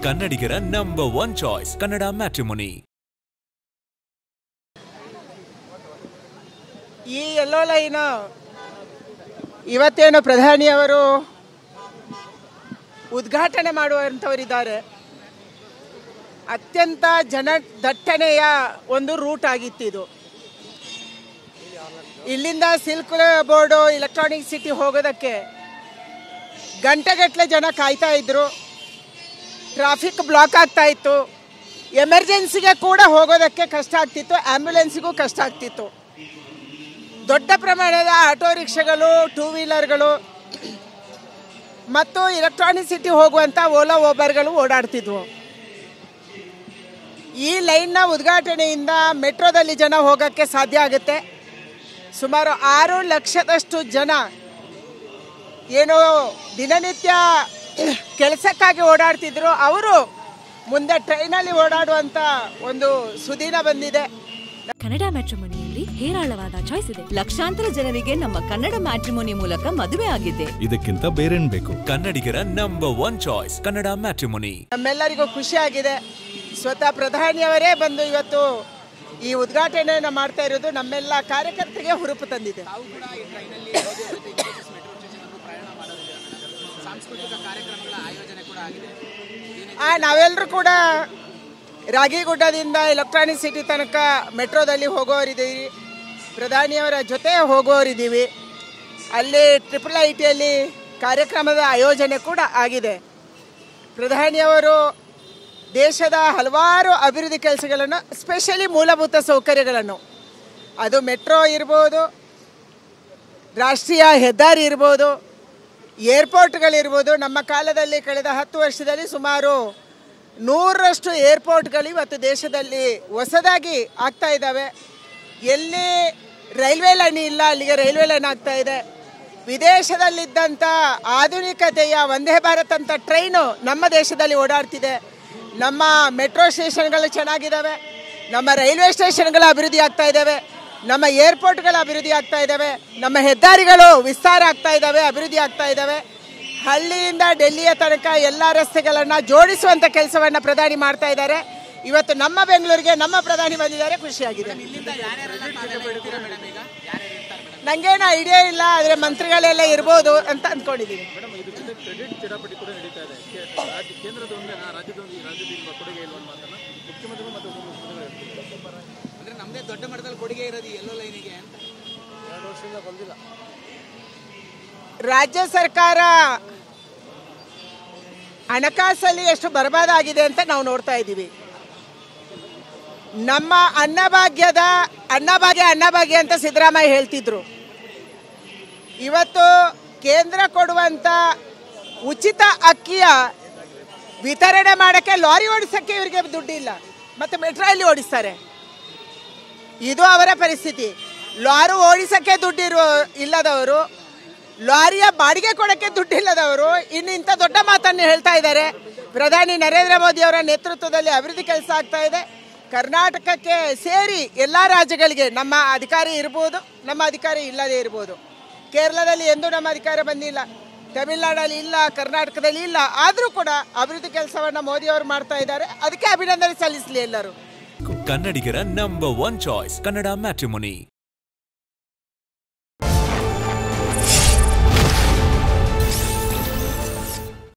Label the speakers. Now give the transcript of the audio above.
Speaker 1: ಕನ್ನಡಿಗರ number 1 choice Kannada matrimony.
Speaker 2: ಈ yellow line ಇವತ್ತೇನು ಪ್ರಧಾನಿಯವರು ಉದ್ಘಾಟನೆ ಮಾಡುವಂಥವರಿದ್ದಾರೆ. ಅತ್ಯಂತ ಜನದಟ್ಟಣೆಯ ಒಂದು ರೂಟ್ ಆಗಿತ್ತಿದು. ಇಲ್ಲಿಂದ ಸಿಲ್ಕ್ ಬೋರ್ಡು ಎಲೆಕ್ಟ್ರಾನಿಕ್ ಸಿಟಿ ಹೋಗೋದಕ್ಕೆ ಗಂಟೆಗಟ್ಟಲೆ ಜನ ಕಾಯ್ತಾ ಇದ್ರು. ಟ್ರಾಫಿಕ್ ಬ್ಲಾಕ್ ಆಗ್ತಾ ಇತ್ತು. ಎಮರ್ಜೆನ್ಸಿಗೆ ಕೂಡ ಹೋಗೋದಕ್ಕೆ ಕಷ್ಟ ಆಗ್ತಿತ್ತು, ಆ್ಯಂಬುಲೆನ್ಸಿಗೂ ಕಷ್ಟ ಆಗ್ತಿತ್ತು. ದೊಡ್ಡ ಪ್ರಮಾಣದ ಆಟೋ ರಿಕ್ಷಾಗಳು, ಟೂ ವೀಲರ್ಗಳು ಮತ್ತು ಎಲೆಕ್ಟ್ರಾನಿಕ್ ಸಿಟಿ ಹೋಗುವಂಥ ಓಲಾ ಓಬರ್ಗಳು ಓಡಾಡ್ತಿದ್ವು. ಈ ಲೈನ್ನ ಉದ್ಘಾಟನೆಯಿಂದ ಮೆಟ್ರೋದಲ್ಲಿ ಜನ ಹೋಗೋಕ್ಕೆ ಸಾಧ್ಯ ಆಗುತ್ತೆ. ಸುಮಾರು 6 ಲಕ್ಷದಷ್ಟು ಜನ ಏನೋ ದಿನನಿತ್ಯ ಕೆಲಸಕ್ಕಾಗಿ ಓಡಾಡ್ತಿದ್ರು, ಅವರು ಮುಂದೆ ಟ್ರೈನಲ್ಲಿ ಓಡಾಡುವಂಥ ಒಂದು ಸುದಿನ ಬಂದಿದೆ.
Speaker 3: ಕನ್ನಡ ಮ್ಯಾಟ್ರಿಮೋನಿಯಲ್ಲಿ ಹೇರಾಳವಾದ ಚಾಯ್ಸ್ ಇದೆ. ಲಕ್ಷಾಂತರ ಜನರಿಗೆ ನಮ್ಮ ಕನ್ನಡ ಮ್ಯಾಟ್ರಿಮೋನಿ ಮೂಲಕ ಮದುವೆ ಆಗಿದೆ.
Speaker 1: ಇದಕ್ಕಿಂತ ಬೇರೇನ್ ಬೇಕು? ಕನ್ನಡಿಗರ ನಂಬರ್ 1 ಚಾಯ್ಸ್ ಕನ್ನಡ ಮ್ಯಾಟ್ರಿಮೋನಿ.
Speaker 2: ನಮ್ಮೆಲ್ಲರಿಗೂ ಖುಷಿ ಆಗಿದೆ. ಸ್ವತಃ ಪ್ರಧಾನಿಯವರೇ ಬಂದು ಇವತ್ತು ಈ ಉದ್ಘಾಟನೆಯನ್ನು ಮಾಡ್ತಾ ಇರೋದು ನಮ್ಮೆಲ್ಲ ಕಾರ್ಯಕರ್ತರಿಗೆ ಹುರುಪು ತಂದಿದೆ. ನಾವೆಲ್ಲರೂ ಕೂಡ ರಾಗಿಗುಡ್ಡದಿಂದ ಎಲೆಕ್ಟ್ರಾನಿಕ್ ಸಿಟಿ ತನಕ ಮೆಟ್ರೋದಲ್ಲಿ ಹೋಗೋರಿದ್ದೀವಿ. ಪ್ರಧಾನಿಯವರ ಜೊತೆ ಹೋಗೋರಿದ್ದೀವಿ. ಅಲ್ಲಿ IIITಯಲ್ಲಿ ಕಾರ್ಯಕ್ರಮದ ಆಯೋಜನೆ ಕೂಡ ಆಗಿದೆ. ಪ್ರಧಾನಿಯವರು ದೇಶದ ಹಲವಾರು ಅಭಿವೃದ್ಧಿ ಕೆಲಸಗಳನ್ನು, ಸ್ಪೆಷಲಿ ಮೂಲಭೂತ ಸೌಕರ್ಯಗಳನ್ನು, ಅದು ಮೆಟ್ರೋ ಇರ್ಬೋದು, ರಾಷ್ಟ್ರೀಯ ಹೆದ್ದಾರಿ ಇರ್ಬೋದು, ಏರ್ಪೋರ್ಟ್ಗಳಿರ್ಬೋದು. ನಮ್ಮ ಕಾಲದಲ್ಲಿ ಕಳೆದ 10 ವರ್ಷದಲ್ಲಿ ಸುಮಾರು 100ರಷ್ಟು ಏರ್ಪೋರ್ಟ್ಗಳು ಇವತ್ತು ದೇಶದಲ್ಲಿ ಹೊಸದಾಗಿ ಆಗ್ತಾ ಇದ್ದಾವೆ. ಎಲ್ಲಿ ರೈಲ್ವೆ ಲೈನ್ ಇಲ್ಲ ಅಲ್ಲಿಗೆ ರೈಲ್ವೆ ಲೈನ್ ಆಗ್ತಾ ಇದೆ. ವಿದೇಶದಲ್ಲಿದ್ದಂಥ ಆಧುನಿಕತೆಯ ವಂದೇ ಭಾರತ್ ಅಂತ ಟ್ರೈನು ನಮ್ಮ ದೇಶದಲ್ಲಿ ಓಡಾಡ್ತಿದೆ. ನಮ್ಮ ಮೆಟ್ರೋ ಸ್ಟೇಷನ್ಗಳು ಚೆನ್ನಾಗಿದ್ದಾವೆ. ನಮ್ಮ ರೈಲ್ವೆ ಸ್ಟೇಷನ್ಗಳ ಅಭಿವೃದ್ಧಿ ಆಗ್ತಾ ಇದ್ದಾವೆ. ನಮ್ಮ ಏರ್ಪೋರ್ಟ್ಗಳ ಅಭಿವೃದ್ಧಿ ಆಗ್ತಾ ಇದ್ದಾವೆ. ನಮ್ಮ ಹೆದ್ದಾರಿಗಳು ವಿಸ್ತಾರ ಆಗ್ತಾ ಇದ್ದಾವೆ, ಅಭಿವೃದ್ಧಿ ಆಗ್ತಾ ಇದ್ದಾವೆ. ಹಳ್ಳಿಯಿಂದ ಡೆಲ್ಲಿಯ ತನಕ ಎಲ್ಲ ರಸ್ತೆಗಳನ್ನು ಜೋಡಿಸುವಂಥ ಕೆಲಸವನ್ನು ಪ್ರಧಾನಿ ಮಾಡ್ತಾ ಇದ್ದಾರೆ. ಇವತ್ತು ನಮ್ಮ ಬೆಂಗಳೂರಿಗೆ ನಮ್ಮ ಪ್ರಧಾನಿ ಬಂದಿದ್ದಾರೆ, ಖುಷಿಯಾಗಿದೆ. ನನಗೇನು ಐಡಿಯಾ ಇಲ್ಲ, ಆದರೆ ಮಂತ್ರಿಗಳೆಲ್ಲ ಇರ್ಬೋದು ಅಂತ ಅಂದ್ಕೊಂಡಿದ್ದೀನಿ.
Speaker 4: ದೊಡ್ಡ ಮಟ್ಟದಲ್ಲಿ ಕೊಡುಗೆ ಇರೋದು ಯೆಲ್ಲೋ ಲೈನಿಗೆ ಅಂತ 2 ವರ್ಷದಿಂದ ಬಂದಿಲ್ಲ.
Speaker 2: ರಾಜ್ಯ ಸರ್ಕಾರ ಹಣಕಾಸಲ್ಲಿ ಎಷ್ಟು ಬರ್ಬಾದಾಗಿದೆ ಅಂತ ನಾವು ನೋಡ್ತಾ ಇದ್ದೀವಿ. ನಮ್ಮ ಅನ್ನಭಾಗ್ಯ ಅಂತ ಸಿದ್ದರಾಮಯ್ಯ ಹೇಳ್ತಿದ್ರು. ಇವತ್ತು ಕೇಂದ್ರ ಕೊಡುವಂಥ ಉಚಿತ ಅಕ್ಕಿಯ ವಿತರಣೆ ಮಾಡೋಕ್ಕೆ ಲಾರಿ ಓಡಿಸೋಕ್ಕೆ ಇವರಿಗೆ ದುಡ್ಡಿಲ್ಲ, ಮತ್ತು ಮೆಟ್ರೋಯಲ್ಲಿ ಓಡಿಸ್ತಾರೆ. ಇದು ಅವರ ಪರಿಸ್ಥಿತಿ. ಲಾರಿ ಓಡಿಸೋಕ್ಕೆ ಇಲ್ಲದವರು, ಲಾರಿಯ ಬಾಡಿಗೆ ಕೊಡೋಕ್ಕೆ ದುಡ್ಡಿಲ್ಲದವರು ಇನ್ನು ಇಂಥ ದೊಡ್ಡ ಮಾತನ್ನು ಹೇಳ್ತಾ ಇದ್ದಾರೆ. ಪ್ರಧಾನಿ ನರೇಂದ್ರ ಮೋದಿ ಅವರ ನೇತೃತ್ವದಲ್ಲಿ ಅಭಿವೃದ್ಧಿ ಕೆಲಸ ಆಗ್ತಾ ಇದೆ. ಕರ್ನಾಟಕಕ್ಕೆ ಸೇರಿ ಎಲ್ಲ ರಾಜ್ಯಗಳಿಗೆ ನಮ್ಮ ಅಧಿಕಾರಿ ಇರ್ಬೋದು, ನಮ್ಮ ಅಧಿಕಾರಿ ಇಲ್ಲದೇ ಇರ್ಬೋದು. ಕೇರಳದಲ್ಲಿ ಎಂದೂ ನಮ್ಮ ಅಧಿಕಾರ ಬಂದಿಲ್ಲ, ತಮಿಳುನಾಡಲ್ಲಿ ಇಲ್ಲ, ಕರ್ನಾಟಕದಲ್ಲಿ ಇಲ್ಲ. ಆದರೂ ಕೂಡ ಅಭಿವೃದ್ಧಿ ಕೆಲಸವನ್ನು ಮೋದಿಯವರು ಮಾಡ್ತಾ ಇದ್ದಾರೆ. ಅದಕ್ಕೆ ಅಭಿನಂದನೆ ಸಲ್ಲಿಸಲಿ ಎಲ್ಲರೂ.
Speaker 1: ಕನ್ನಡಿಗರ ನಂಬರ್ 1 ಚಾಯ್ಸ್ ಕನ್ನಡ ಮ್ಯಾಟ್ರಿಮೋನಿ.